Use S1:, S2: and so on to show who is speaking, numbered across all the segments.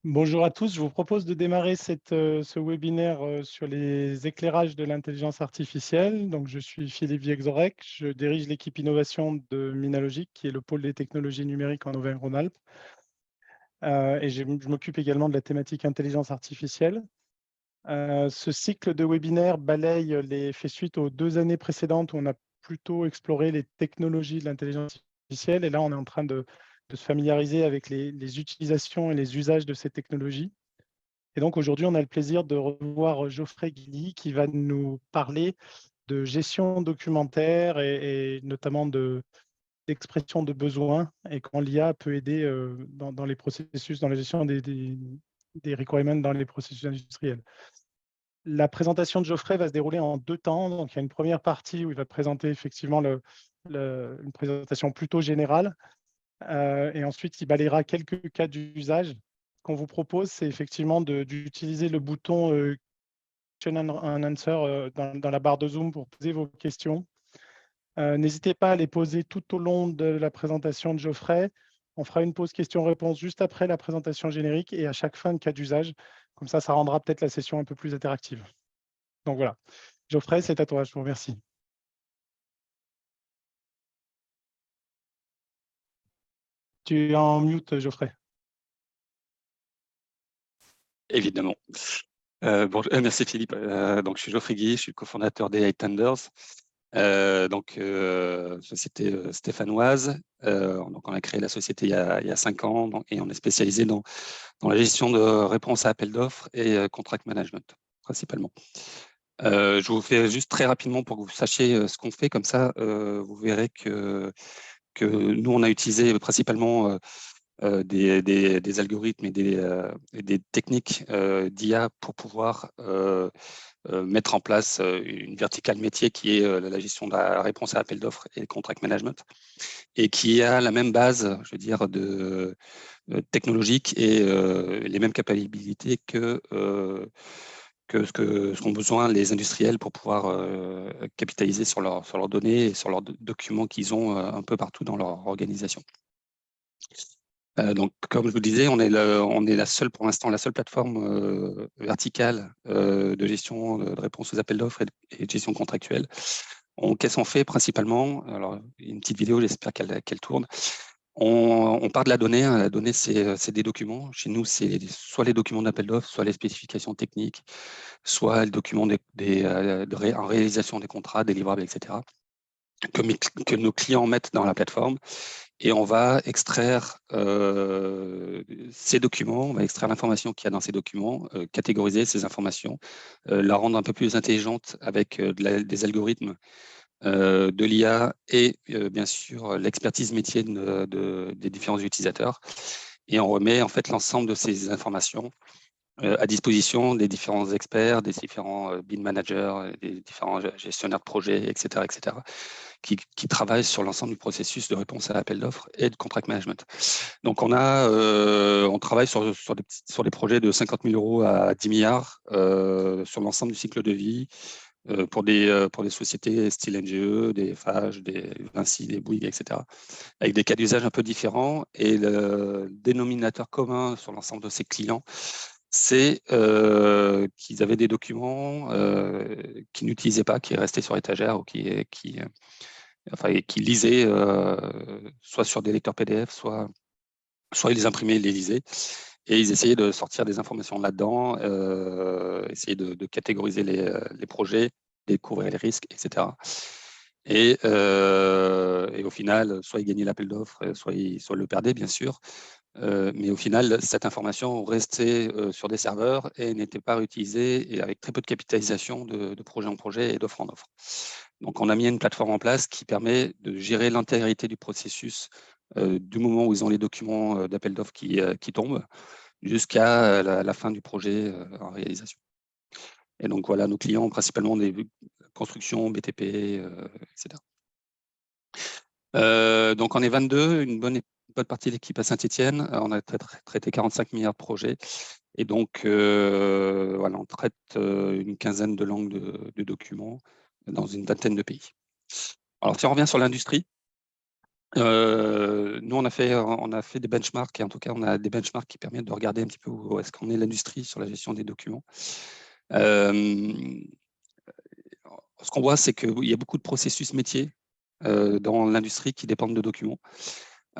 S1: Bonjour à tous, je vous propose de démarrer ce webinaire sur les éclairages de l'intelligence artificielle. Donc, je suis Philippe Viexorek, je dirige l'équipe innovation de Minalogic, qui est le pôle des technologies numériques en Auvergne-Rhône-Alpes. Et je m'occupe également de la thématique intelligence artificielle. Ce cycle de webinaires fait suite aux 2 années précédentes où on a plutôt exploré les technologies de l'intelligence artificielle. Et là, on est en train de se familiariser avec les utilisations et les usages de ces technologies. Et donc aujourd'hui, on a le plaisir de revoir Geoffrey Guilly qui va nous parler de gestion documentaire et notamment d'expression de besoins et comment l'IA peut aider dans les processus, dans la gestion des requirements dans les processus industriels. La présentation de Geoffrey va se dérouler en 2 temps. Donc, il y a une première partie où il va présenter effectivement une présentation plutôt générale. Et ensuite, il balayera quelques cas d'usage. Ce qu'on vous propose, c'est effectivement d'utiliser le bouton Question and Answer dans la barre de Zoom pour poser vos questions. N'hésitez pas à les poser tout au long de la présentation de Geoffrey. On fera une pause questions-réponses juste après la présentation générique et à chaque fin de cas d'usage. Comme ça rendra peut-être la session un peu plus interactive. Donc voilà. Geoffrey, c'est à toi. Je vous remercie. Tu es en mute, Geoffrey.
S2: Évidemment. Merci Philippe. Donc, je suis Geoffrey Guilly, je suis cofondateur des Tenders. Société stéphanoise. Donc, on a créé la société il y a 5 ans et on est spécialisé dans la gestion de réponses à appels d'offres et contract management, principalement. Je vous fais juste très rapidement pour que vous sachiez ce qu'on fait. Comme ça, vous verrez que nous, on a utilisé principalement des algorithmes et des techniques d'IA pour pouvoir mettre en place une verticale métier qui est la gestion de la réponse à appel d'offres et le contract management, et qui a la même base, je veux dire, technologique et les mêmes capacités que ce qu'ont besoin les industriels pour pouvoir capitaliser sur leurs données et sur leurs documents qu'ils ont un peu partout dans leur organisation. Donc, comme je vous disais, on est la seule, pour l'instant, la seule plateforme verticale de gestion de réponse aux appels d'offres et de gestion contractuelle. Qu'est-ce qu'on fait principalement? Alors, une petite vidéo, j'espère qu'elle tourne. On part de la donnée. La donnée, c'est des documents. Chez nous, c'est soit les documents d'appel d'offres, soit les spécifications techniques, soit les documents en réalisation des contrats, des livrables, etc., que nos clients mettent dans la plateforme. Et on va extraire ces documents, on va extraire l'information qu'il y a dans ces documents, catégoriser ces informations, la rendre un peu plus intelligente avec des algorithmes, de l'IA et bien sûr l'expertise métier des différents utilisateurs. Et on remet en fait l'ensemble de ces informations à disposition des différents experts, des différents BIM managers, des différents gestionnaires de projets, etc., qui travaillent sur l'ensemble du processus de réponse à l'appel d'offres et de contract management. Donc, on travaille sur des projets de 50 000 € à 10 milliards sur l'ensemble du cycle de vie pour des sociétés style NGE, des FH, des Vinci, des Bouygues, etc., avec des cas d'usage un peu différents. Et le dénominateur commun sur l'ensemble de ces clients, c'est qu'ils avaient des documents qu'ils n'utilisaient pas, qui restaient sur étagère ou qui lisaient soit sur des lecteurs PDF, soit ils les imprimaient et les lisaient. Et ils essayaient de sortir des informations là-dedans, essayer de catégoriser les projets, découvrir les risques, etc. Et au final, soit ils gagnaient l'appel d'offres, soit ils le perdaient, bien sûr. Mais au final, cette information restait sur des serveurs et n'était pas réutilisée, et avec très peu de capitalisation de projet en projet et d'offre en offre. Donc, on a mis une plateforme en place qui permet de gérer l'intégrité du processus du moment où ils ont les documents d'appel d'offres qui tombent jusqu'à la fin du projet en réalisation. Et donc, voilà, nos clients, principalement des constructions, BTP, etc. Donc, on est 22, une bonne partie de l'équipe à Saint-Étienne. On a traité 45 milliards de projets. Et donc, voilà, on traite une quinzaine de langues de documents dans une vingtaine de pays. Alors, si on revient sur l'industrie, Nous, on a fait des benchmarks, et en tout cas, on a des benchmarks qui permettent de regarder un petit peu où est-ce qu'on est l'industrie sur la gestion des documents. Ce qu'on voit, c'est qu'il y a beaucoup de processus métiers dans l'industrie qui dépendent de documents.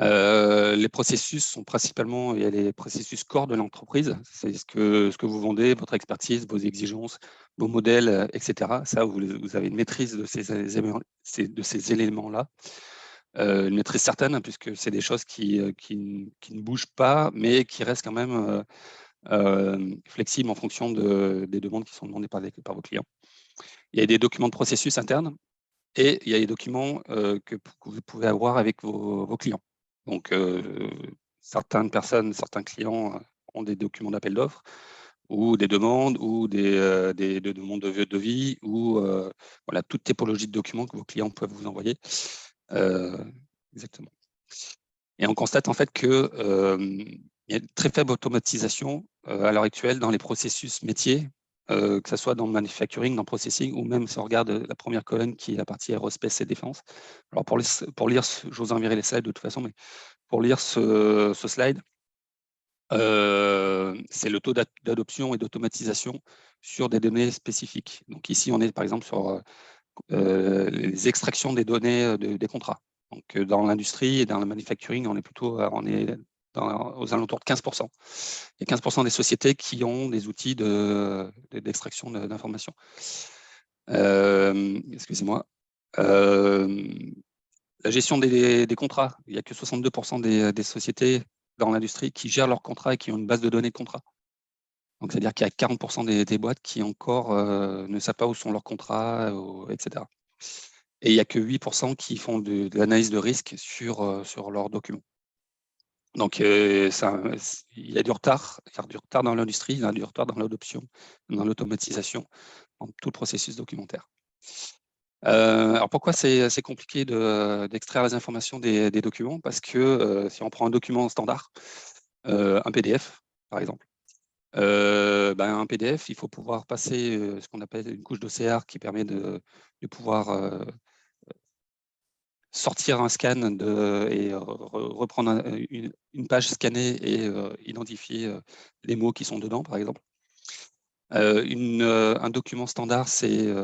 S2: Les processus sont principalement, il y a les processus corps de l'entreprise, c'est ce que vous vendez, votre expertise, vos exigences, vos modèles, etc. Ça, vous avez une maîtrise de ces éléments-là. Une maîtrise certaine, hein, puisque c'est des choses qui ne bougent pas, mais qui restent quand même flexibles en fonction des demandes qui sont demandées par vos clients. Il y a des documents de processus internes et il y a les documents que vous pouvez avoir avec vos clients. Donc, certaines personnes, certains clients ont des documents d'appel d'offres ou des demandes ou des demandes de devis ou voilà, toute typologie de documents que vos clients peuvent vous envoyer. Exactement. Et on constate en fait qu'il y a une très faible automatisation à l'heure actuelle dans les processus métiers, que ce soit dans le manufacturing, dans le processing, ou même si on regarde la première colonne qui est la partie aérospace et défense. Alors pour lire, je vous enverrai les slides de toute façon, mais pour lire ce slide, c'est le taux d'adoption et d'automatisation sur des données spécifiques. Donc ici, on est par exemple sur les extractions des données des contrats. Donc dans l'industrie et dans le manufacturing, on est plutôt aux alentours de 15%. Il y a 15% des sociétés qui ont des outils d'extraction d'informations. Excusez-moi. La gestion des contrats, il n'y a que 62% des sociétés dans l'industrie qui gèrent leurs contrats et qui ont une base de données de contrats. Donc, c'est-à-dire qu'il y a 40% des boîtes qui encore ne savent pas où sont leurs contrats, etc. Et il n'y a que 8% qui font de l'analyse de risque sur leurs documents. Donc, il y a du retard. Il y a du retard dans l'industrie, il y a du retard dans l'adoption, dans l'automatisation, dans tout le processus documentaire. Alors, pourquoi c'est compliqué d'extraire les informations des documents? Parce que si on prend un document standard, un PDF, par exemple, un PDF, il faut pouvoir passer ce qu'on appelle une couche d'OCR qui permet de pouvoir sortir un scan et reprendre une page scannée et identifier les mots qui sont dedans, par exemple. Un document standard, c'est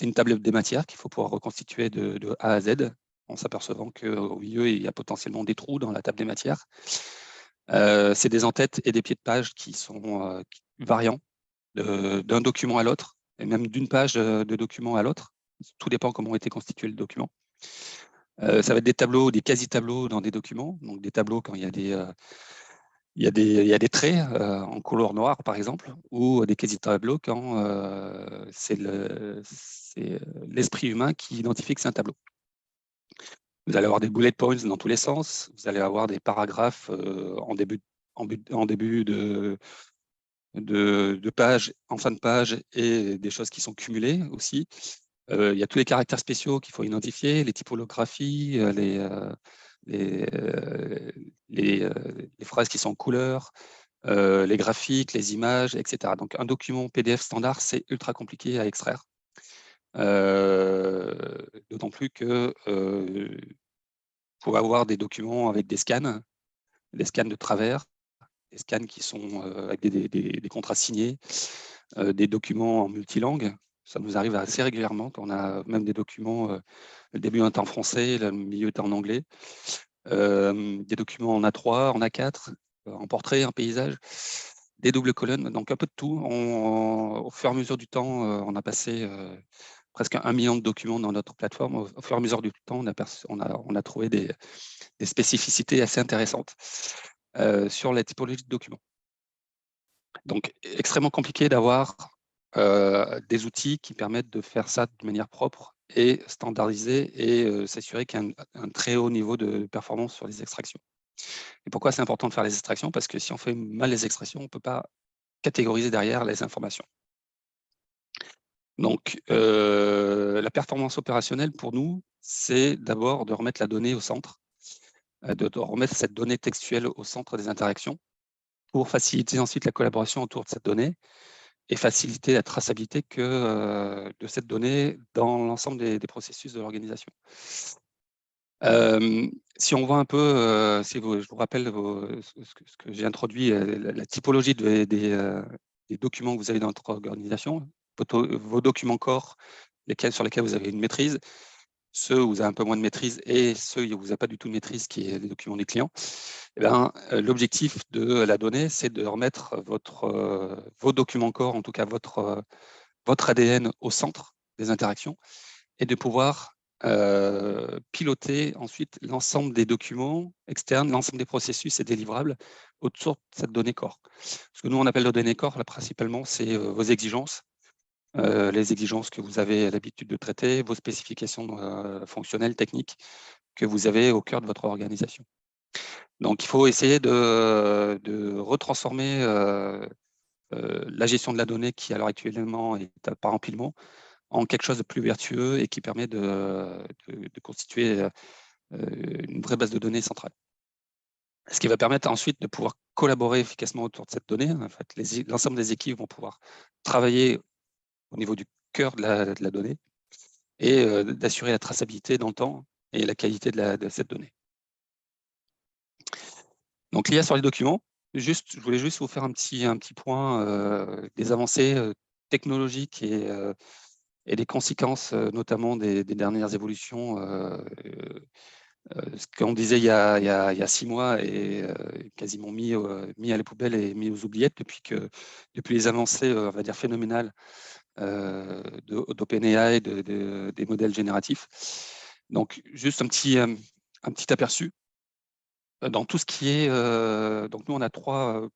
S2: une table des matières qu'il faut pouvoir reconstituer de A à Z, en s'apercevant qu'au milieu, il y a potentiellement des trous dans la table des matières. C'est des en-têtes et des pieds de page qui sont variants d'un document à l'autre, et même d'une page de document à l'autre. Tout dépend comment a été constitué le document. Ça va être des tableaux, des quasi-tableaux dans des documents, donc des tableaux quand il y a des traits en couleur noire, par exemple, ou des quasi-tableaux quand c'est l'esprit humain qui identifie que c'est un tableau. Vous allez avoir des bullet points dans tous les sens, vous allez avoir des paragraphes en début de page, en fin de page, et des choses qui sont cumulées aussi. Il y a tous les caractères spéciaux qu'il faut identifier, les typographies, les phrases qui sont en couleur, les graphiques, les images, etc. Donc, un document PDF standard, c'est ultra compliqué à extraire. D'autant plus que faut avoir des documents avec des scans de travers, des scans qui sont avec des contrats signés, des documents en multilangue. Ça nous arrive assez régulièrement qu'on a même des documents, le début est en français, le milieu est en anglais, des documents en A3, en A4, en portrait, en paysage, des doubles colonnes, donc un peu de tout. Au fur et à mesure du temps, on a passé presque 1 million de documents dans notre plateforme. Au fur et à mesure du temps, on a trouvé des spécificités assez intéressantes sur la typologie de documents. Donc, extrêmement compliqué d'avoir des outils qui permettent de faire ça de manière propre et standardisée et s'assurer qu'il y a un très haut niveau de performance sur les extractions. Et pourquoi c'est important de faire les extractions? Parce que si on fait mal les extractions, on ne peut pas catégoriser derrière les informations. Donc, la performance opérationnelle pour nous, c'est d'abord de remettre la donnée au centre, de remettre cette donnée textuelle au centre des interactions pour faciliter ensuite la collaboration autour de cette donnée et faciliter la traçabilité de cette donnée dans l'ensemble des processus de l'organisation. Si on voit un peu, je vous rappelle ce que j'ai introduit, la typologie des documents que vous avez dans votre organisation, vos documents corps, sur lesquels vous avez une maîtrise, ceux où vous avez un peu moins de maîtrise et ceux où vous n'avez pas du tout de maîtrise, qui est les documents des clients. L'objectif de la donnée, c'est de remettre vos documents corps, en tout cas votre ADN au centre des interactions et de pouvoir piloter ensuite l'ensemble des documents externes, l'ensemble des processus et des livrables autour de cette donnée corps. Ce que nous, on appelle la donnée corps, là, principalement, c'est vos exigences, les exigences que vous avez l'habitude de traiter, vos spécifications fonctionnelles, techniques, que vous avez au cœur de votre organisation. Donc, il faut essayer de retransformer la gestion de la donnée qui, à l'heure actuellement, est par empilement, en quelque chose de plus vertueux et qui permet de constituer une vraie base de données centrale. Ce qui va permettre ensuite de pouvoir collaborer efficacement autour de cette donnée. En fait, l'ensemble des équipes vont pouvoir travailler au niveau du cœur de la donnée et d'assurer la traçabilité dans le temps et la qualité de cette donnée. Donc, l'IA sur les documents, je voulais juste vous faire un petit point des avancées technologiques et des conséquences, notamment des dernières évolutions. Ce qu'on disait il y a 6 mois est quasiment mis à la poubelle et mis aux oubliettes depuis les avancées, on va dire, phénoménales d'OpenAI, des modèles génératifs. Donc, juste un petit aperçu. Dans tout ce qui est... donc, nous, on a trois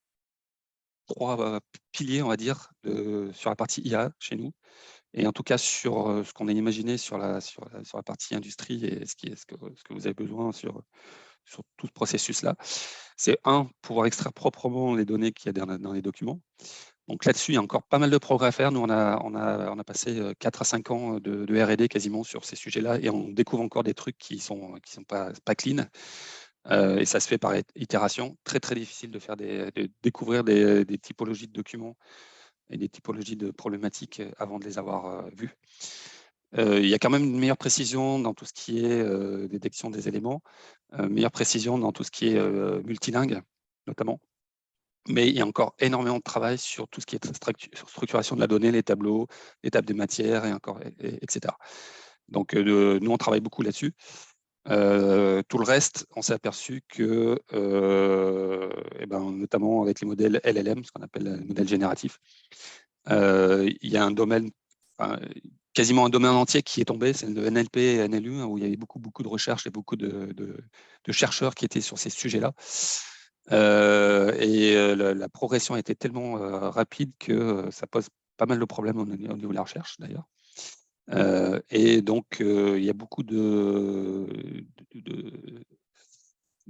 S2: piliers, on va dire, sur la partie IA chez nous. Et en tout cas, sur ce qu'on a imaginé sur la partie industrie et ce que vous avez besoin sur tout ce processus-là, c'est pouvoir extraire proprement les données qu'il y a dans les documents. Donc là-dessus, il y a encore pas mal de progrès à faire. Nous, on a passé 4 à 5 ans de R&D quasiment sur ces sujets-là et on découvre encore des trucs qui sont pas clean. Et ça se fait par itération. Très, très difficile de découvrir des typologies de documents et des typologies de problématiques avant de les avoir vues. Il y a quand même une meilleure précision dans tout ce qui est détection des éléments, meilleure précision dans tout ce qui est multilingue, notamment. Mais il y a encore énormément de travail sur tout ce qui est structuration de la donnée, les tableaux, les tables de matière, etc. Donc, nous, on travaille beaucoup là-dessus. Tout le reste, on s'est aperçu que, notamment avec les modèles LLM, ce qu'on appelle les modèles génératifs, il y a un domaine, quasiment un domaine entier qui est tombé, c'est le NLP et NLU, où il y avait beaucoup de recherches et beaucoup de chercheurs qui étaient sur ces sujets-là. La progression a été tellement rapide que ça pose pas mal de problèmes au niveau de la recherche, d'ailleurs. Et donc, il y a beaucoup de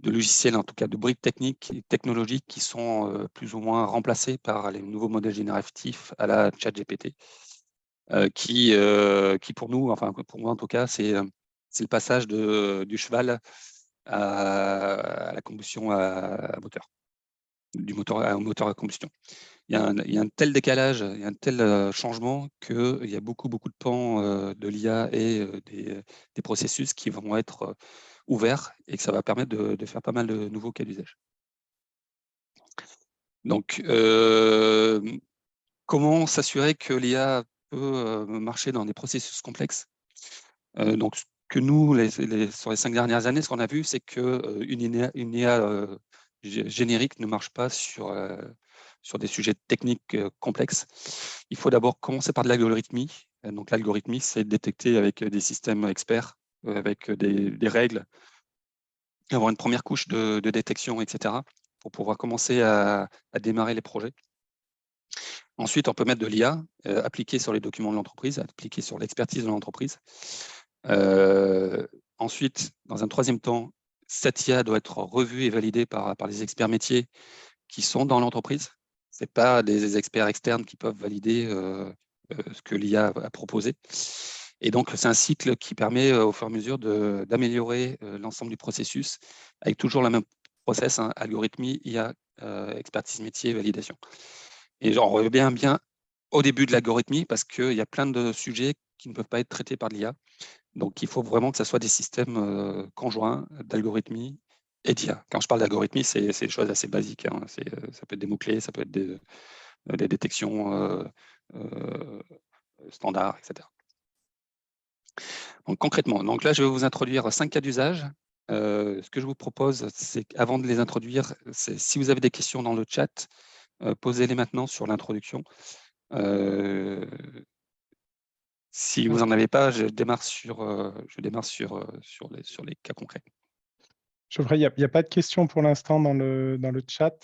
S2: logiciels, en tout cas de briques techniques et technologiques qui sont plus ou moins remplacés par les nouveaux modèles génératifs à la ChatGPT, qui pour nous, enfin pour moi en tout cas, c'est le passage du cheval à la combustion à moteur, du moteur au moteur à combustion. Il y a un tel décalage, il y a un tel changement qu'il y a beaucoup de pans de l'IA et des processus qui vont être ouverts et que ça va permettre de faire pas mal de nouveaux cas d'usage. Donc, comment s'assurer que l'IA peut marcher dans des processus complexes? Donc, ce que nous, sur les 5 dernières années, ce qu'on a vu, c'est qu'une IA générique ne marche pas sur des sujets techniques complexes. Il faut d'abord commencer par de l'algorithmie. Donc, l'algorithmie, c'est détecter avec des systèmes experts, avec des règles, avoir une première couche de détection, etc., pour pouvoir commencer à démarrer les projets. Ensuite, on peut mettre de l'IA appliquée sur les documents de l'entreprise, appliquée sur l'expertise de l'entreprise. Ensuite, dans un troisième temps, cette IA doit être revue et validée par les experts métiers qui sont dans l'entreprise. Ce n'est pas des experts externes qui peuvent valider ce que l'IA a proposé. Et donc, c'est un cycle qui permet au fur et à mesure d'améliorer l'ensemble du processus avec toujours le même process, hein, algorithmie, IA, expertise métier, validation. Et j'en reviens bien au début de l'algorithmie parce qu'il y a plein de sujets qui ne peuvent pas être traités par l'IA. Donc, il faut vraiment que ce soit des systèmes conjoints d'algorithmie et d'IA. Quand je parle d'algorithmie, c'est des choses assez basiques, hein. Ça peut être des mots-clés, ça peut être des détections standards, etc. Donc, concrètement, donc là, je vais vous introduire 5 cas d'usage. Ce que je vous propose, c'est qu'avant de les introduire, si vous avez des questions dans le chat, posez-les maintenant sur l'introduction. Si vous n'en avez pas, je démarre sur les cas concrets.
S1: Geoffrey, il n'y a pas de questions pour l'instant dans le chat.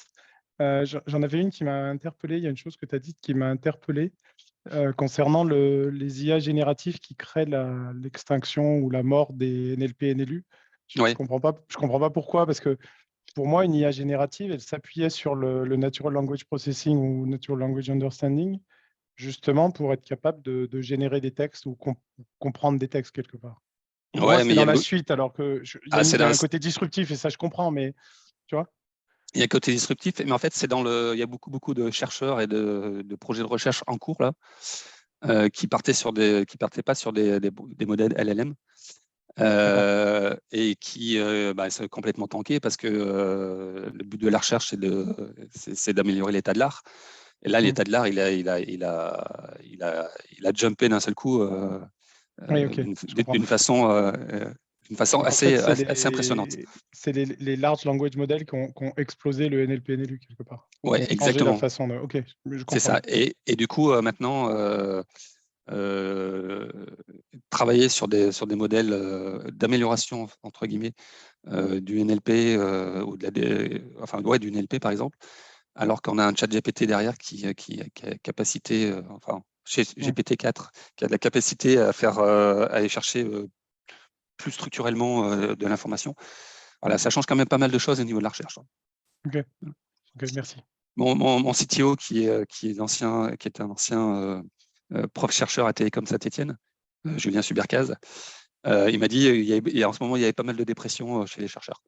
S1: J'en avais une qui m'a interpellé. Il y a une chose que tu as dite qui m'a interpellé concernant les IA génératifs qui créent l'extinction ou la mort des NLP, NLU. Je ne
S2: Oui,
S1: comprends pas pourquoi, parce que pour moi, une IA générative, elle s'appuyait sur le Natural Language Processing ou Natural Language Understanding, justement pour être capable de générer des textes ou comprendre des textes quelque part. Pour moi,
S2: ouais, mais
S1: c'est dans la suite, alors qu'il
S2: c'est
S1: y a
S2: dans
S1: un côté disruptif et ça, je comprends, mais tu vois.
S2: il y a un côté disruptif, mais en fait, il y a beaucoup de chercheurs et de projets de recherche en cours là, qui partaient pas sur des modèles LLM. Et qui sont complètement tankés parce que le but de la recherche, c'est d'améliorer l'état de l'art. Et là, l'état de l'art, il a jumpé d'un seul coup
S1: Oui, ok, je comprends.
S2: d'une façon
S1: Donc, en fait,
S2: assez impressionnante.
S1: c'est les large language models qui ont explosé le NLP, NLU quelque part, qui
S2: Ouais,
S1: ont changé la
S2: exactement.
S1: façon de. Ok, je
S2: C'est
S1: comprends
S2: ça.
S1: mieux.
S2: Et du coup, maintenant, travailler sur des modèles d'amélioration, entre guillemets, du NLP ou du NLP par exemple, alors qu'on a un chat GPT derrière qui a capacité, chez GPT-4, qui a de la capacité à aller chercher plus structurellement de l'information. Voilà, ça change quand même pas mal de choses au niveau de la recherche.
S1: Ok, ok, merci.
S2: Mon CTO qui est un ancien prof chercheur à Télécom Saint-Étienne, Julien Subercaz, il m'a dit en ce moment il y avait pas mal de dépression chez les chercheurs.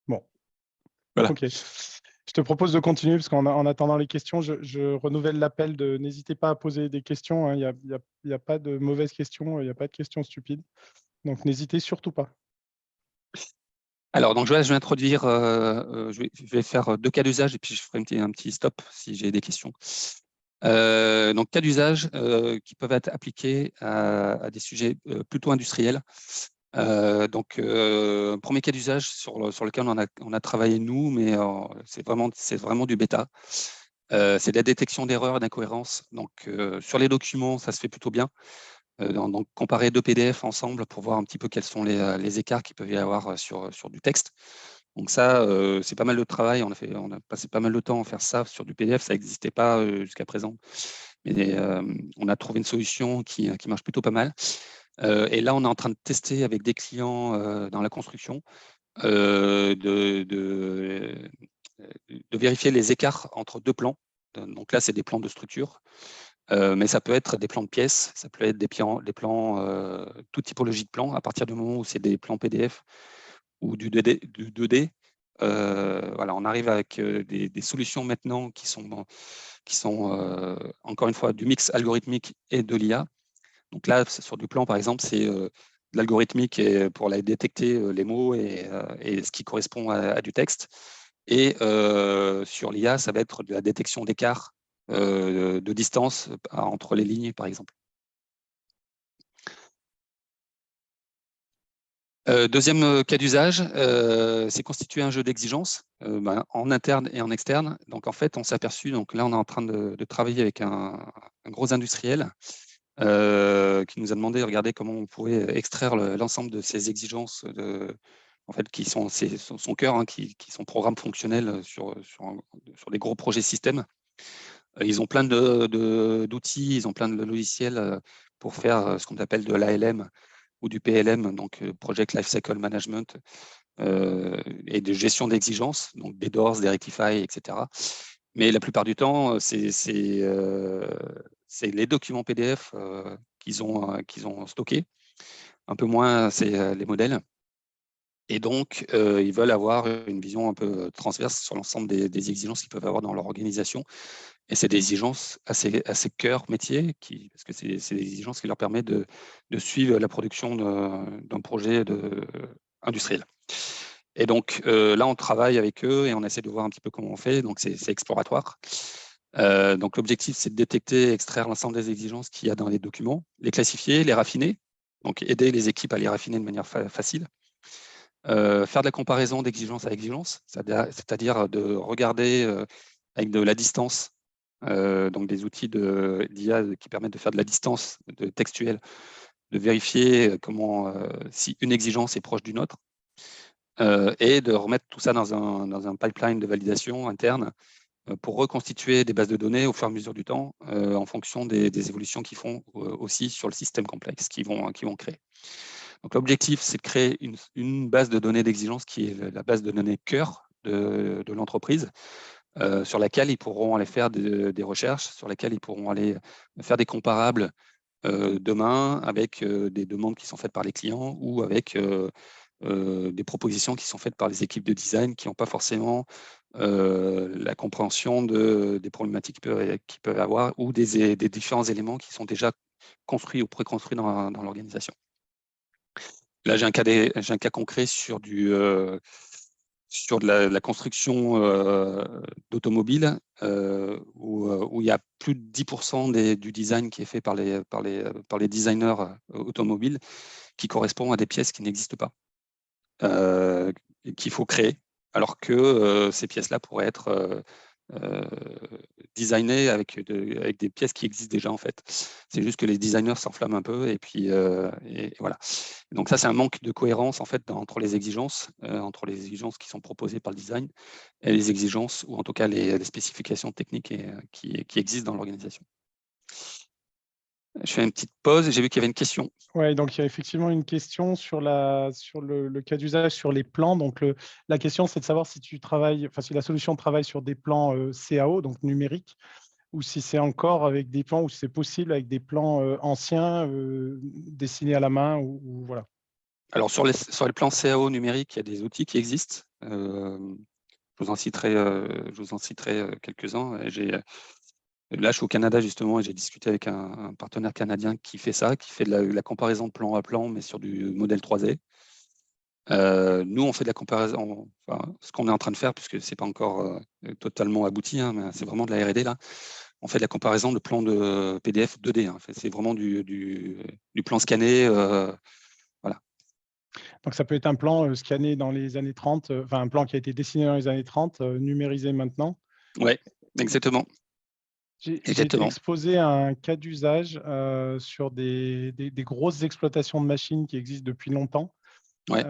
S1: Bon,
S2: Voilà.
S1: ok. Je te propose de continuer parce qu'en attendant les questions, je renouvelle l'appel de n'hésitez pas à poser des questions, hein. Il y a pas de mauvaises questions, il n'y a pas de questions stupides. Donc, n'hésitez surtout pas.
S2: Alors, donc, je vais introduire, je vais faire 2 cas d'usage et puis je ferai un petit stop si j'ai des questions. Donc, cas d'usage qui peuvent être appliqués à des sujets plutôt industriels. Premier cas d'usage sur lequel on a travaillé nous, mais c'est vraiment du bêta. C'est de la détection d'erreurs et d'incohérences. Donc, sur les documents, ça se fait plutôt bien. Donc, comparer 2 PDF ensemble pour voir un petit peu quels sont les écarts qu'il peut y avoir sur du texte. Donc ça, c'est pas mal de travail. On a passé pas mal de temps à faire ça sur du PDF. Ça n'existait pas jusqu'à présent. Mais on a trouvé une solution qui marche plutôt pas mal. Et là, on est en train de tester avec des clients dans la construction de vérifier les écarts entre 2 plans. Donc là, c'est des plans de structure. Mais ça peut être des plans de pièces, ça peut être des plans toute typologie de plans, à partir du moment où c'est des plans PDF ou du 2D. Voilà, on arrive avec des solutions maintenant qui sont encore une fois du mix algorithmique et de l'IA. Donc là, sur du plan, par exemple, c'est de l'algorithmique pour détecter les mots et ce qui correspond à du texte. Et sur l'IA, ça va être de la détection d'écart de distance entre les lignes, par exemple. Deuxième cas d'usage, c'est constituer un jeu d'exigence en interne et en externe. Donc en fait, on s'est aperçu, donc là on est en train de travailler avec un gros industriel qui nous a demandé de regarder comment on pouvait extraire l'ensemble de ces exigences en fait, qui sont son cœur, hein, qui sont programmes fonctionnels sur des gros projets systèmes. Ils ont plein d'outils, ils ont plein de logiciels pour faire ce qu'on appelle de l'ALM ou du PLM, donc Project Lifecycle Management, et de gestion d'exigences, donc des DORS, des Rectify, etc. Mais la plupart du temps, c'est les documents PDF qu'ils ont stockés. Un peu moins, c'est les modèles. Et donc, ils veulent avoir une vision un peu transverse sur l'ensemble des exigences qu'ils peuvent avoir dans leur organisation. Et c'est des exigences assez cœur métier, parce que c'est des exigences qui leur permettent de suivre la production d'un projet industriel. Et donc là, on travaille avec eux et on essaie de voir un petit peu comment on fait. Donc c'est exploratoire. Donc l'objectif, c'est de détecter, extraire l'ensemble des exigences qu'il y a dans les documents, les classifier, les raffiner, donc aider les équipes à les raffiner de manière facile. Faire de la comparaison d'exigence à exigence, c'est-à-dire de regarder avec de la distance, donc des outils d'IA qui permettent de faire de la distance textuelle, de vérifier si une exigence est proche d'une autre, et de remettre tout ça dans un pipeline de validation interne pour reconstituer des bases de données au fur et à mesure du temps en fonction des évolutions qu'ils font aussi sur le système complexe qu'ils vont créer. Donc l'objectif, c'est de créer une base de données d'exigence qui est la base de données cœur de l'entreprise, sur laquelle ils pourront aller faire des recherches, sur laquelle ils pourront aller faire des comparables demain avec des demandes qui sont faites par les clients ou avec des propositions qui sont faites par les équipes de design qui n'ont pas forcément la compréhension des problématiques qu'ils peuvent avoir ou des différents éléments qui sont déjà construits ou préconstruits dans l'organisation. Là, j'ai un cas concret sur de la construction d'automobiles où il y a plus de 10% du design qui est fait par les designers automobiles qui correspond à des pièces qui n'existent pas, qu'il faut créer, alors que ces pièces-là pourraient être designées avec des pièces qui existent déjà en fait. C'est juste que les designers s'enflamment un peu et puis et voilà. Donc ça, c'est un manque de cohérence en fait entre les exigences qui sont proposées par le design et les exigences ou en tout cas les spécifications techniques qui existent dans l'organisation. Je fais une petite pause et j'ai vu qu'il y avait une question.
S1: Oui, donc il y a effectivement une question sur le cas d'usage sur les plans. Donc la question, c'est de savoir si tu travailles, enfin si la solution travaille sur des plans CAO, donc numériques, ou si c'est encore avec des plans, ou si c'est possible avec des plans anciens dessinés à la main, ou voilà.
S2: Alors sur les plans CAO numériques, il y a des outils qui existent. Je vous en citerai quelques-uns. Là, je suis au Canada justement et j'ai discuté avec un partenaire canadien qui fait ça, qui fait de la comparaison de plan à plan, mais sur du modèle 3D. Nous, on fait de la comparaison, enfin, ce qu'on est en train de faire, puisque ce n'est pas encore totalement abouti, hein, mais c'est vraiment de la R&D là. On fait de la comparaison de plans de PDF 2D. Hein. C'est vraiment du plan scanné. Voilà.
S1: Donc ça peut être un plan scanné dans les années 30, enfin un plan qui a été dessiné dans les années 30, numérisé maintenant.
S2: Ouais, exactement.
S1: J'ai été exposé à un cas d'usage sur des grosses exploitations de machines qui existent depuis longtemps.
S2: Ouais.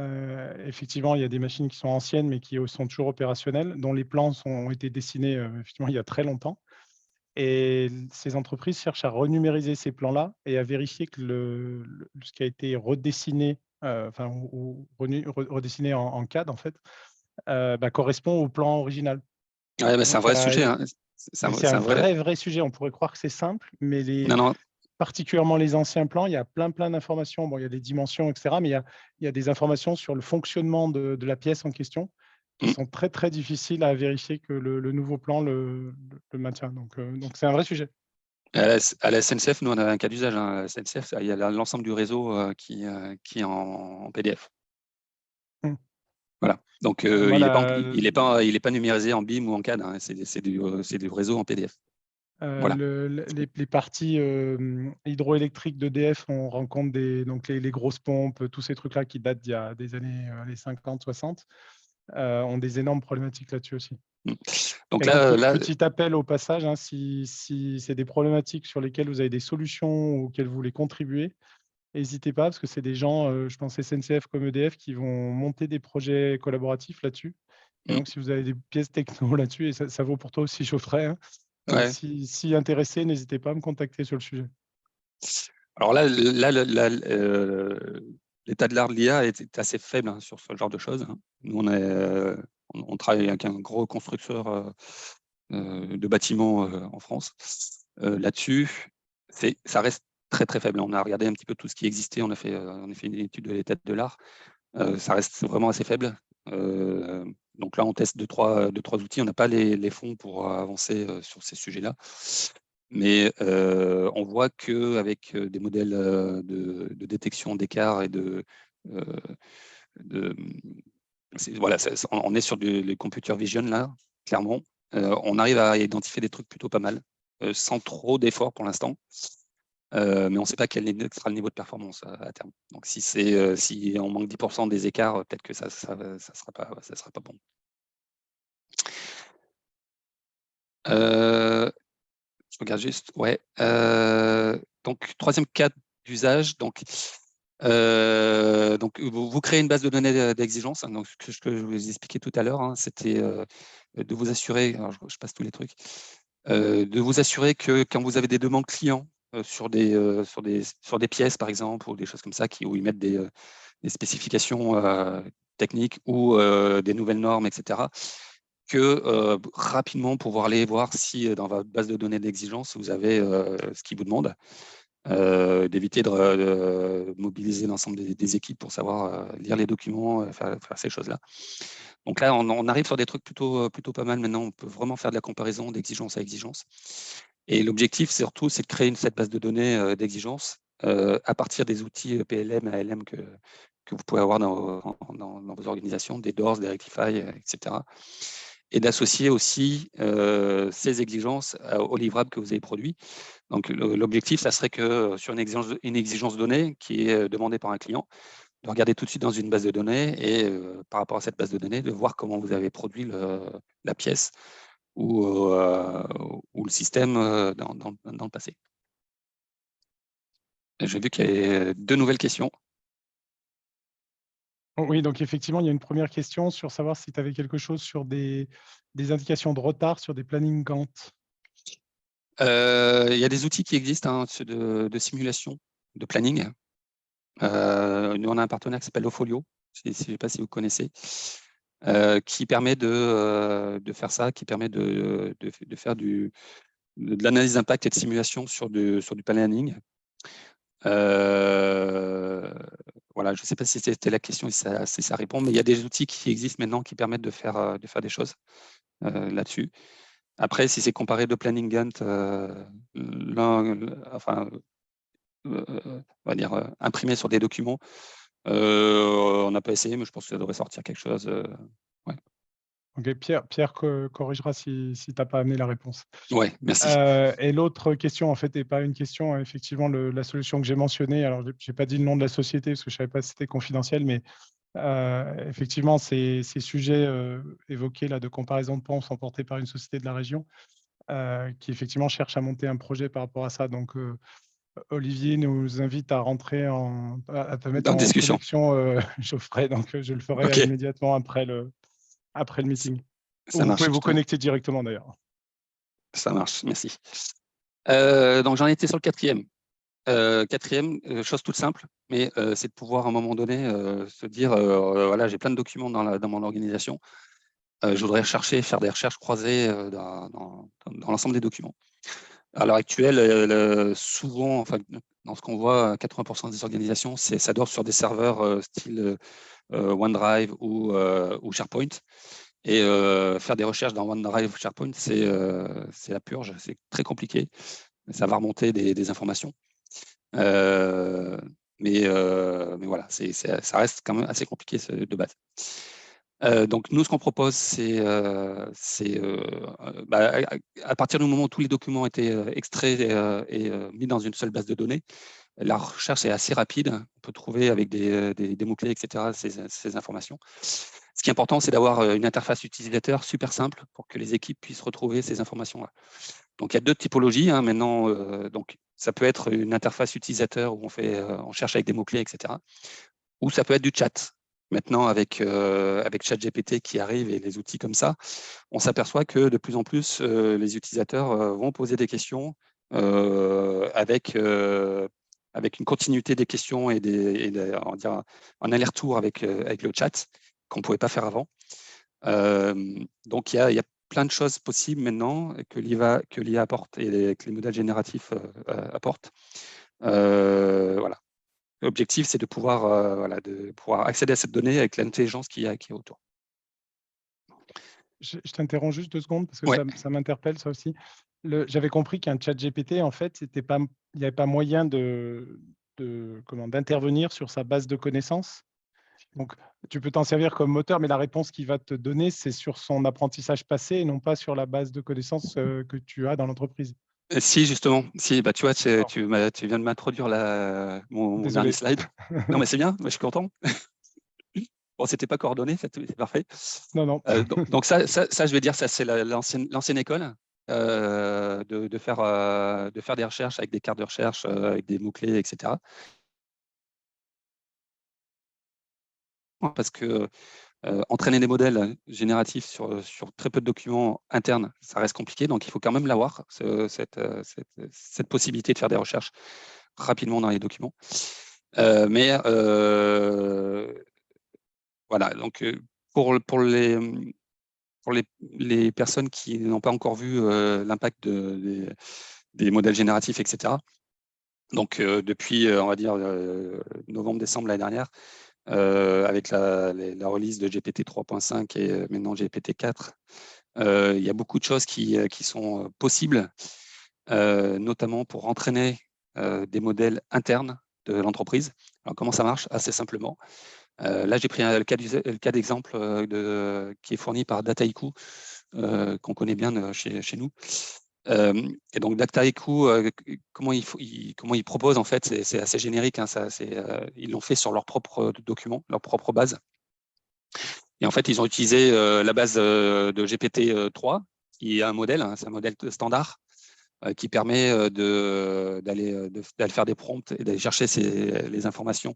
S1: Effectivement, il y a des machines qui sont anciennes, mais qui sont toujours opérationnelles, dont les plans ont été dessinés effectivement il y a très longtemps. Et ces entreprises cherchent à renumériser ces plans-là et à vérifier que ce qui a été redessiné, enfin, ou redessiné en CAD, en fait, correspond au plan original.
S2: Ouais, c'est un
S1: Donc,
S2: vrai sujet. Hein.
S1: mais c'est un vrai sujet. On pourrait croire que c'est simple, mais
S2: Non.
S1: particulièrement les anciens plans, il y a plein d'informations. Bon, il y a des dimensions, etc., mais il y a des informations sur le fonctionnement de la pièce en question qui sont très difficiles à vérifier que le nouveau plan le maintient. Donc c'est un vrai sujet.
S2: À la SNCF, nous, on a un cas d'usage. Hein. À la SNCF, il y a l'ensemble du réseau qui est en PDF. Voilà. Donc, il est pas numérisé en BIM ou en CAD. Hein. C'est du réseau en PDF. Voilà.
S1: Les parties hydroélectriques d'EDF, on rencontre donc les grosses pompes, tous ces trucs-là qui datent d'il y a des années les 50, 60, ont des énormes problématiques là-dessus aussi.
S2: Donc
S1: Et
S2: là,
S1: petit appel au passage, hein, si c'est des problématiques sur lesquelles vous avez des solutions ou auxquelles vous voulez contribuer, n'hésitez pas, parce que c'est des gens, je pense SNCF comme EDF, qui vont monter des projets collaboratifs là-dessus. Et donc, si vous avez des pièces techno là-dessus, et ça vaut pour toi aussi, Geoffrey, hein,
S2: ouais.
S1: si intéressé, n'hésitez pas à me contacter sur le sujet.
S2: Alors là, l'état de l'art de l'IA est assez faible hein, sur ce genre de choses. Hein. Nous, on travaille avec un gros constructeur de bâtiments en France. Là-dessus, ça reste très faible. On a regardé un petit peu tout ce qui existait. On a fait une étude de l'état de l'art. Ça reste vraiment assez faible. Donc là, on teste deux, trois outils. On n'a pas les fonds pour avancer sur ces sujets-là. Mais on voit qu'avec des modèles de détection d'écart et voilà, on est sur les computer vision là, clairement. On arrive à identifier des trucs plutôt pas mal, sans trop d'efforts pour l'instant. Mais on ne sait pas quel sera le niveau de performance à terme. Donc si on manque 10% des écarts, peut-être que ça sera pas bon. Je regarde juste, ouais. Donc, troisième cas d'usage. Donc, vous créez une base de données d'exigence. Hein, donc, ce que je vous expliquais tout à l'heure, hein, c'était de vous assurer, alors je passe tous les trucs, de vous assurer que quand vous avez des demandes clients sur des pièces, par exemple, ou des choses comme ça, où ils mettent des spécifications techniques ou des nouvelles normes, etc., que rapidement pouvoir aller voir si dans votre base de données d'exigence, vous avez ce qu'ils vous demandent, d'éviter de mobiliser l'ensemble des équipes pour savoir lire les documents, faire ces choses-là. Donc là, on arrive sur des trucs plutôt pas mal maintenant. On peut vraiment faire de la comparaison d'exigence à exigence. Et l'objectif, surtout, c'est de créer cette base de données d'exigence à partir des outils PLM, ALM que vous pouvez avoir dans vos organisations, des DORS, des Rectify, etc. Et d'associer aussi ces exigences aux livrables que vous avez produits. Donc, l'objectif, ça serait que sur une exigence donnée qui est demandée par un client, de regarder tout de suite dans une base de données et par rapport à cette base de données, de voir comment vous avez produit la pièce ou le système dans le passé. J'ai vu qu'il y avait 2 nouvelles questions.
S1: Oui, donc effectivement, il y a une première question sur savoir si tu avais quelque chose sur des indications de retard sur des plannings Gantt.
S2: Il y a des outils qui existent hein, de simulation, de planning. Nous, on a un partenaire qui s'appelle Ofolio, je ne sais pas si vous connaissez, qui permet de faire ça, qui permet de faire de l'analyse d'impact et de simulation sur du planning. Voilà, je ne sais pas si c'était la question, si ça répond, mais il y a des outils qui existent maintenant qui permettent de faire des choses là-dessus. Après, si c'est comparé de planning Gantt, on va dire imprimé sur des documents, on n'a pas essayé, mais je pense que ça devrait sortir quelque chose. Ouais.
S1: Ok, Pierre corrigera si tu n'as pas amené la réponse.
S2: Ouais, merci.
S1: Et l'autre question, en fait, n'est pas une question. Hein, effectivement, la solution que j'ai mentionnée, alors je n'ai pas dit le nom de la société parce que je ne savais pas si c'était confidentiel, mais effectivement, ces sujets évoqués là, de comparaison de PAN sont portés par une société de la région qui, effectivement, cherche à monter un projet par rapport à ça. Donc, Olivier nous invite à rentrer à te mettre
S2: Dans la
S1: en
S2: discussion.
S1: connexion, Geoffrey. Donc, je le ferai
S2: Ok,
S1: immédiatement après le meeting. Ou
S2: ça
S1: vous pouvez
S2: marche.
S1: vous connecter directement d'ailleurs.
S2: Ça marche, merci. Donc, j'en étais sur le quatrième. Quatrième, chose toute simple, mais c'est de pouvoir à un moment donné se dire voilà, j'ai plein de documents dans mon organisation. Je voudrais faire des recherches croisées dans l'ensemble des documents. À l'heure actuelle, souvent, enfin, dans ce qu'on voit, 80% des organisations, ça dort sur des serveurs style OneDrive ou SharePoint. Et faire des recherches dans OneDrive ou SharePoint, c'est la purge, c'est très compliqué. Ça va remonter des informations. Mais voilà, ça reste quand même assez compliqué de base. Donc, nous, ce qu'on propose, c'est à partir du moment où tous les documents ont été extraits et mis dans une seule base de données, la recherche est assez rapide. On peut trouver avec des mots-clés, etc., ces informations. Ce qui est important, c'est d'avoir une interface utilisateur super simple pour que les équipes puissent retrouver ces informations-là. Donc, il y a 2 typologies hein, maintenant. Donc, ça peut être une interface utilisateur où on cherche avec des mots-clés, etc. Ou ça peut être du chat. Maintenant, avec ChatGPT qui arrive et les outils comme ça, on s'aperçoit que de plus en plus, les utilisateurs vont poser des questions avec une continuité des questions et on va dire, un aller-retour avec le chat qu'on ne pouvait pas faire avant. Donc, il y a plein de choses possibles maintenant que l'IA apporte et que les modèles génératifs apportent. Voilà. L'objectif, c'est de pouvoir accéder à cette donnée avec l'intelligence qu'il y a autour.
S1: Je t'interromps juste 2 secondes parce que
S2: Ouais.
S1: ça m'interpelle ça aussi. J'avais compris qu'un chat GPT, en fait, il n'y avait pas moyen d'intervenir sur sa base de connaissances. Donc, tu peux t'en servir comme moteur, mais la réponse qu'il va te donner, c'est sur son apprentissage passé et non pas sur la base de connaissances que tu as dans l'entreprise.
S2: Si, justement, si, bah, tu vois, tu
S1: D'accord.
S2: viens de m'introduire mon dernier
S1: Désolé.
S2: slide. Non, mais c'est bien, je suis content. Bon, c'était pas coordonné, c'est parfait.
S1: Non, non.
S2: Donc ça, je vais dire, ça c'est l'ancienne école de faire des recherches avec des cartes de recherche, avec des mots-clés, etc. Parce que entraîner des modèles génératifs sur très peu de documents internes, ça reste compliqué. Donc il faut quand même l'avoir, cette possibilité de faire des recherches rapidement dans les documents. Mais voilà, donc pour les personnes qui n'ont pas encore vu l'impact des modèles génératifs, etc. Donc, depuis, on va dire, novembre-décembre l'année dernière, avec la release de GPT 3.5 et maintenant GPT 4, il y a beaucoup de choses qui sont possibles, notamment pour entraîner des modèles internes de l'entreprise. Alors, comment ça marche? Assez simplement. Là, j'ai pris le cas d'exemple qui est fourni par Dataiku, qu'on connaît bien chez nous. Et donc Dataiku, comment ils proposent, en fait, c'est assez générique, hein, ils l'ont fait sur leur propre document, leur propre base. Et en fait, ils ont utilisé la base de GPT-3, qui est un modèle, hein, c'est un modèle standard, qui permet d'aller faire des prompts et d'aller chercher les informations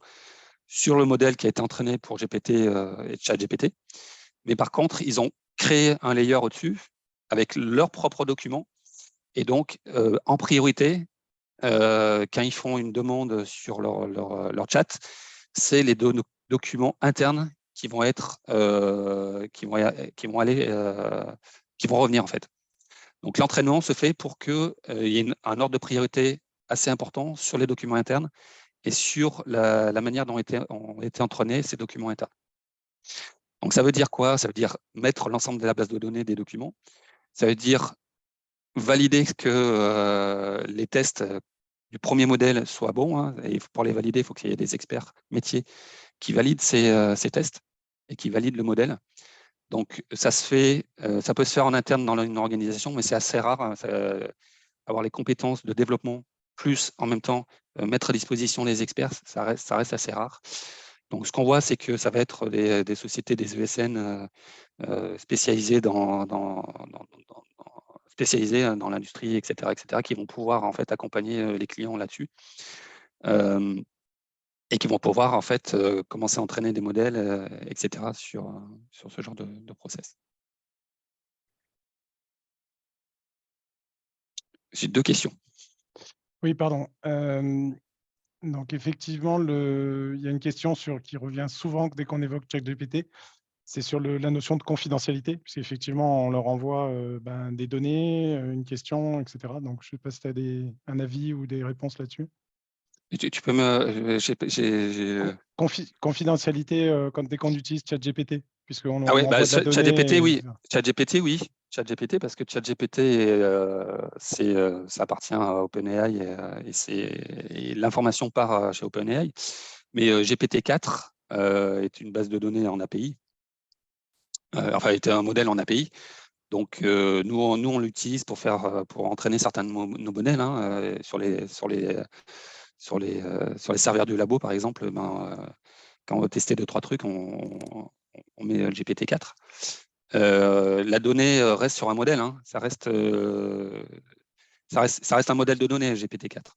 S2: sur le modèle qui a été entraîné pour GPT et ChatGPT. Mais par contre, ils ont créé un layer au-dessus avec leurs propres documents. Et donc, en priorité, quand ils font une demande sur leur chat, c'est les documents internes qui vont revenir, en fait. Donc, l'entraînement se fait pour qu'il y ait un ordre de priorité assez important sur les documents internes et sur la manière dont ont été entraînés ces documents internes. Donc, ça veut dire quoi? Ça veut dire mettre l'ensemble de la base de données des documents. Ça veut dire valider que les tests du premier modèle soient bons. Hein, et pour les valider, il faut qu'il y ait des experts métiers qui valident ces tests et qui valident le modèle. Donc, ça peut se faire en interne dans une organisation, mais c'est assez rare. Hein, avoir les compétences de développement, plus en même temps mettre à disposition les experts, ça reste assez rare. Donc, ce qu'on voit, c'est que ça va être des sociétés, des ESN spécialisées spécialisés dans l'industrie, etc., qui vont pouvoir en fait accompagner les clients là-dessus et qui vont pouvoir en fait commencer à entraîner des modèles, etc., sur ce genre de process. J'ai 2 questions.
S1: Oui, pardon. Donc effectivement, il y a une question qui revient souvent dès qu'on évoque ChatGPT, c'est sur la notion de confidentialité, puisqu'effectivement, on leur envoie des données, une question, etc. Donc, je ne sais pas si tu as un avis ou des réponses là-dessus.
S2: Tu peux me...
S1: Confidentialité dès qu'on utilise ChatGPT, puisqu'on
S2: Ah oui,
S1: envoie de la donnée.
S2: ChatGPT, oui. ChatGPT, oui. ChatGPT, parce que ChatGPT, ça appartient à OpenAI et l'information part chez OpenAI. Mais GPT-4 est une base de données en API. Enfin, était un modèle en API. Donc, nous, on l'utilise pour entraîner certains de nos modèles, hein, sur les serveurs du labo, par exemple. Quand on veut tester 2-3 trucs, on met le GPT-4. La donnée reste sur un modèle, hein. Ça reste un modèle de données, GPT-4.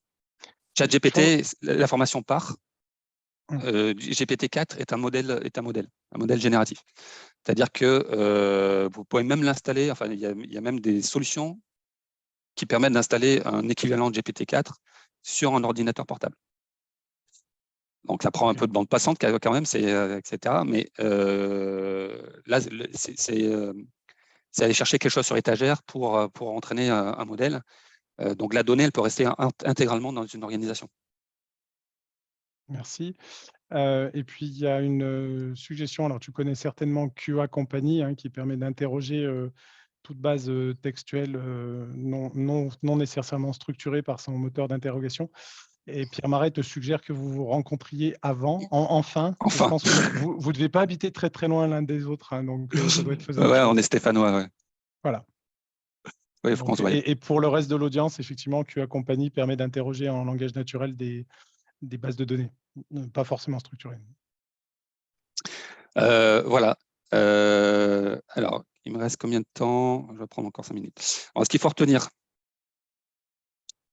S2: ChatGPT, l'information part. GPT-4 est un modèle génératif. C'est-à-dire que vous pouvez même l'installer, enfin, il y a même des solutions qui permettent d'installer un équivalent de GPT-4 sur un ordinateur portable. Donc, ça prend un peu de bande passante quand même, etc. Mais là, c'est aller chercher quelque chose sur étagère pour entraîner un modèle. Donc, la donnée, elle peut rester intégralement dans une organisation.
S1: Merci. Et puis, il y a une suggestion, alors tu connais certainement QA Company, hein, qui permet d'interroger toute base textuelle non nécessairement structurée par son moteur d'interrogation. Et Pierre Marais te suggère que vous vous rencontriez enfin. Et je
S2: Enfin.
S1: pense que vous devez pas habiter très très loin l'un des autres, hein, donc ça doit être faisable,
S2: Ouais,
S1: je
S2: on est
S1: pense.
S2: stéphanois, ouais.
S1: Voilà.
S2: Oui,
S1: Donc,
S2: France, ouais.
S1: et pour le reste de l'audience, effectivement, QA Company permet d'interroger en langage naturel des bases de données, pas forcément structurées.
S2: Voilà. Alors, il me reste combien de temps? Je vais prendre encore 5 minutes. Alors, ce qu'il faut retenir,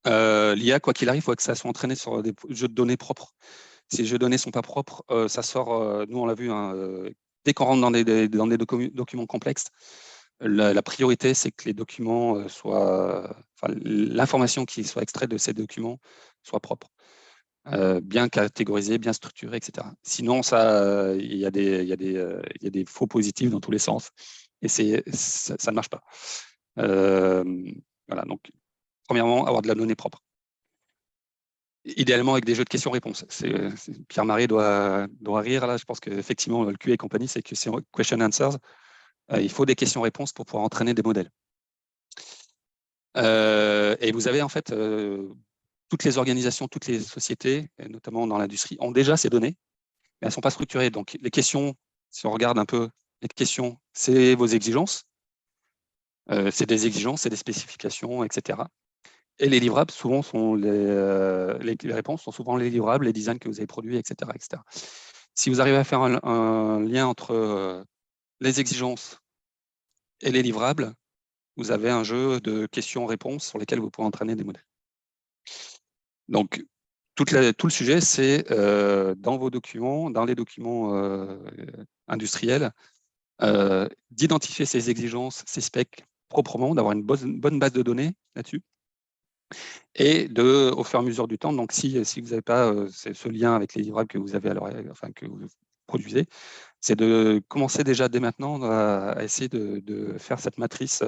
S2: l'IA, quoi qu'il arrive, il faut que ça soit entraîné sur des jeux de données propres. Si les jeux de données ne sont pas propres, ça sort, nous on l'a vu, hein, dès qu'on rentre dans des documents complexes, la priorité, c'est que les documents l'information qui soit extraite de ces documents soit propre. Bien catégorisé, bien structuré, etc. Sinon, il y a des faux positifs dans tous les sens et ça ne marche pas. Voilà, donc, premièrement, avoir de la donnée propre. Idéalement avec des jeux de questions-réponses. Pierre Marais doit rire là. Je pense qu'effectivement, le QA et compagnie, c'est que c'est question answers. Il faut des questions-réponses pour pouvoir entraîner des modèles. Et vous avez en fait toutes les organisations, toutes les sociétés, et notamment dans l'industrie, ont déjà ces données, mais elles ne sont pas structurées. Donc, les questions, si on regarde un peu les questions, c'est vos exigences. C'est des exigences, c'est des spécifications, etc. Et les livrables, souvent, sont les réponses sont souvent les livrables, les designs que vous avez produits, etc. etc. Si vous arrivez à faire un lien entre les exigences et les livrables, vous avez un jeu de questions-réponses sur lesquelles vous pouvez entraîner des modèles. Donc, tout le sujet, c'est dans vos documents, dans les documents industriels, d'identifier ces exigences, ces specs proprement, d'avoir une bonne base de données là-dessus. Et au fur et à mesure du temps, donc si vous n'avez pas ce lien avec les livrables que vous avez que vous produisez, c'est de commencer déjà dès maintenant à essayer de faire cette matrice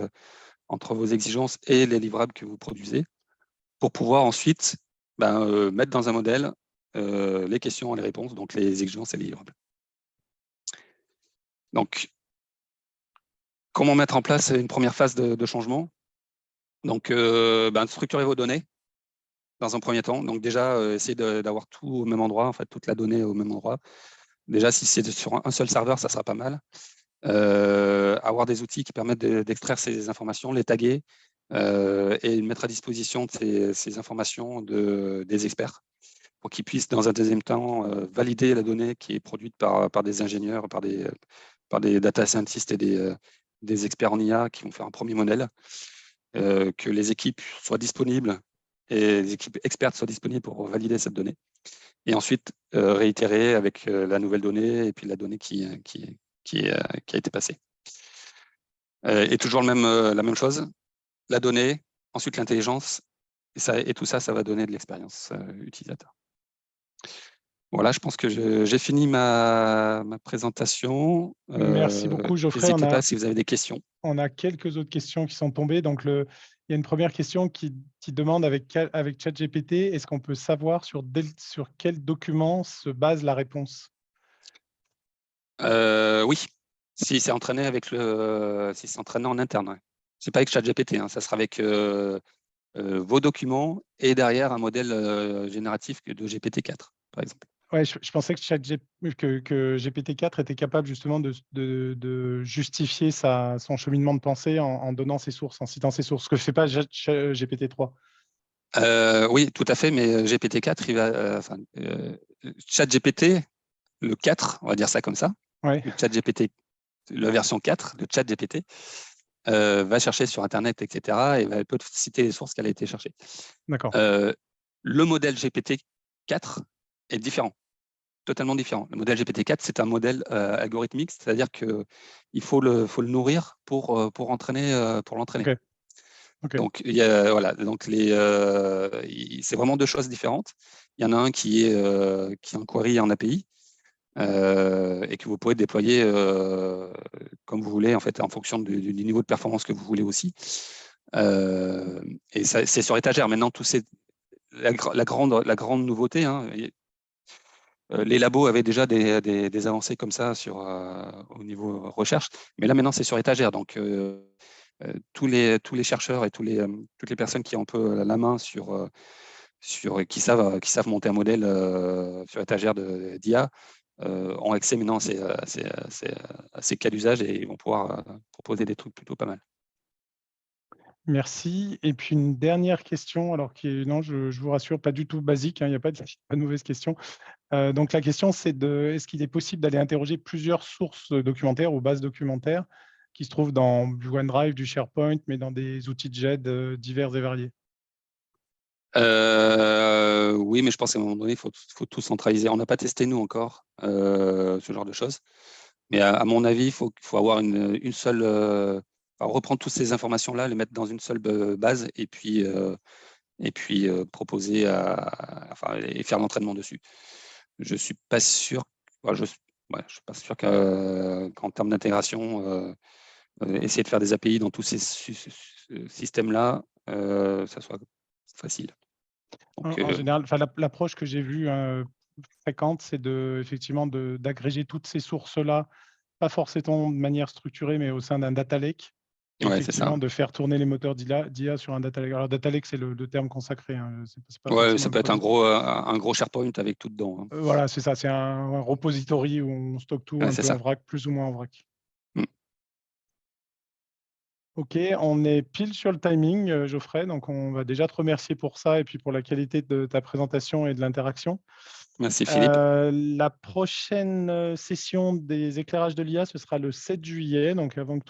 S2: entre vos exigences et les livrables que vous produisez pour pouvoir ensuite mettre dans un modèle les questions et les réponses, donc les exigences et les livrables. Donc, comment mettre en place une première phase de changement? Donc, structurer vos données dans un premier temps. Donc déjà, essayer d'avoir tout au même endroit, en fait, toute la donnée au même endroit. Déjà, si c'est sur un seul serveur, ça sera pas mal. Avoir des outils qui permettent d'extraire ces informations, les taguer et mettre à disposition ces informations des experts pour qu'ils puissent, dans un deuxième temps, valider la donnée qui est produite par des ingénieurs, par des data scientists et des experts en IA qui vont faire un premier modèle, que les équipes soient disponibles et les équipes expertes soient disponibles pour valider cette donnée. Et ensuite, réitérer avec la nouvelle donnée et puis la donnée qui a été passée. Et toujours la même chose, la donnée, ensuite l'intelligence, et tout ça, ça va donner de l'expérience utilisateur. Voilà, je pense que j'ai fini ma présentation.
S1: Merci beaucoup, Geoffrey.
S2: N'hésitez pas si vous avez des questions.
S1: On a quelques autres questions qui sont tombées. Donc, il y a une première question qui demande avec ChatGPT, est-ce qu'on peut savoir sur quel document se base la réponse?
S2: Oui, si c'est entraîné si c'est entraîné en interne. Ouais. C'est pas avec ChatGPT, hein, ça sera avec vos documents et derrière un modèle génératif de GPT-4, par exemple.
S1: Ouais, je pensais que GPT-4 était capable justement de justifier son cheminement de pensée en donnant ses sources, en citant ses sources, ce que ne fait pas GPT-3.
S2: Oui, tout à fait, mais GPT-4, ChatGPT, le 4, on va dire ça comme ça,
S1: Ouais.
S2: le ChatGPT, la version 4 de ChatGPT, va chercher sur Internet, etc., et elle peut citer les sources qu'elle a été chercher.
S1: D'accord.
S2: Le modèle GPT-4 est différent, totalement différent. Le modèle GPT-4, c'est un modèle algorithmique, c'est-à-dire qu'il faut le nourrir pour l'entraîner.
S1: OK. OK.
S2: Donc, c'est vraiment deux choses différentes. Il y en a un qui est en query en API et que vous pouvez déployer comme vous voulez, en fait, en fonction du niveau de performance que vous voulez aussi. Et c'est sur étagère. Maintenant, la grande nouveauté, hein, Les labos avaient déjà des avancées comme ça au niveau recherche, mais là maintenant c'est sur étagère. Donc tous les chercheurs et toutes les personnes qui ont un peu la main qui savent monter un modèle sur étagère d'IA ont accès maintenant à ces cas d'usage et ils vont pouvoir proposer des trucs plutôt pas mal.
S1: Merci. Et puis une dernière question, alors qui est, non, je vous rassure, pas du tout basique, hein, il n'y a pas de mauvaise question. Donc la question, c'est est-ce qu'il est possible d'aller interroger plusieurs sources documentaires ou bases documentaires qui se trouvent dans du OneDrive, du SharePoint, mais dans des outils de GED divers et variés?
S2: Oui, mais je pense qu'à un moment donné, il faut tout centraliser. On n'a pas testé, nous, encore, ce genre de choses. Mais à mon avis, il faut avoir une seule... reprendre toutes ces informations-là, les mettre dans une seule base et puis proposer et faire l'entraînement dessus. Je suis pas sûr... je suis pas sûr qu'en termes d'intégration, essayer de faire des API dans tous ces systèmes-là, ça soit facile. Donc,
S1: En général, enfin, l'approche que j'ai vue fréquente, c'est effectivement d'agréger toutes ces sources-là, pas forcément de manière structurée, mais au sein d'un data lake. Et
S2: ouais, c'est ça.
S1: effectivement, de faire tourner les moteurs d'IA sur un data lake. Alors, data lake, c'est le terme consacré, hein, c'est pas
S2: Ouais,
S1: forcément
S2: ça
S1: le
S2: peut être
S1: produit.
S2: un gros SharePoint avec tout dedans, hein.
S1: Voilà, c'est ça, c'est un repository où on stocke tout
S2: Ouais,
S1: un
S2: c'est
S1: peu en
S2: ça.
S1: vrac, plus ou moins en vrac.
S2: Mm.
S1: OK, on est pile sur le timing, Geoffrey, donc on va déjà te remercier pour ça et puis pour la qualité de ta présentation et de l'interaction.
S2: Merci Philippe.
S1: La prochaine session des éclairages de l'IA, ce sera le 7 juillet, donc avant que